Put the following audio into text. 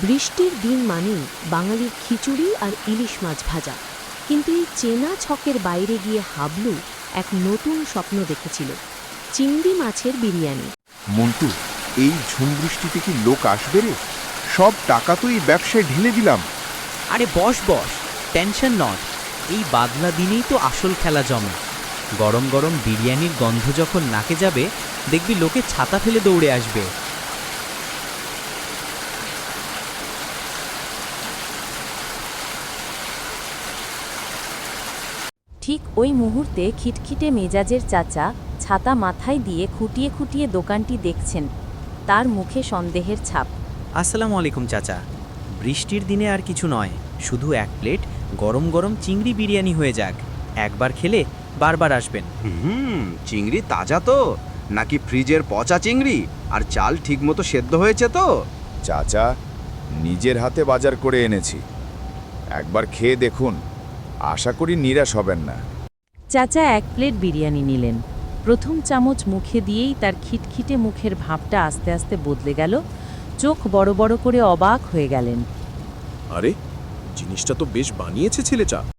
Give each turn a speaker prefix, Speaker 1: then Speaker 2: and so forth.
Speaker 1: বৃষ্টির দিন মানেই বাঙালির খিচুড়ি আর ইলিশ মাছ ভাজা। কিন্তু এই চেনা ছকের বাইরে গিয়ে হাবলু এক নতুন স্বপ্ন দেখেছিল, চিংড়ি মাছের বিরিয়ানি।
Speaker 2: মন্টু, এই ঝুম বৃষ্টিতে কি লোক আসবে রে? সব টাকা তো এই ব্যবসায় ঢেলে দিলাম।
Speaker 3: আরে বস বস, টেনশন নট। এই বাদলা দিনেই তো আসল খেলা জমে। গরম গরম বিরিয়ানির গন্ধ যখন নাকে যাবে, দেখবি লোকে ছাতা ফেলে দৌড়ে আসবে।
Speaker 1: ঠিক ওই মুহূর্তে খিটখিটে মেজাজের চাচা ছাতা মাথায় দিয়ে খুঁটিয়ে খুঁটিয়ে দোকানটি দেখছেন, তার মুখে সন্দেহের ছাপ।
Speaker 3: আসসালামু আলাইকুম চাচা। বৃষ্টির দিনে আর কিছু নয়, শুধু এক প্লেট গরম গরম চিংড়ি বিরিয়ানি হয়ে যাক। একবার খেলে বারবার আসবেন।
Speaker 4: চিংড়ি তাজা তো, নাকি ফ্রিজের পচা চিংড়ি? আর চাল ঠিকমতো সেদ্ধ হয়েছে তো?
Speaker 2: চাচা, নিজের হাতে বাজার করে এনেছি, একবার খেয়ে দেখুন, আশা করি নিরাশ হবেন না।
Speaker 1: চাচা এক প্লেট বিরিয়ানি নিলেন। প্রথম চামচ মুখে দিয়েই তার খিটখিটে মুখের ভাবটা আস্তে আস্তে বদলে গেল। চোখ বড় বড় করে অবাক হয়ে গেলেন।
Speaker 5: আরে, জিনিসটা তো বেশ বানিয়েছে ছেলেটা।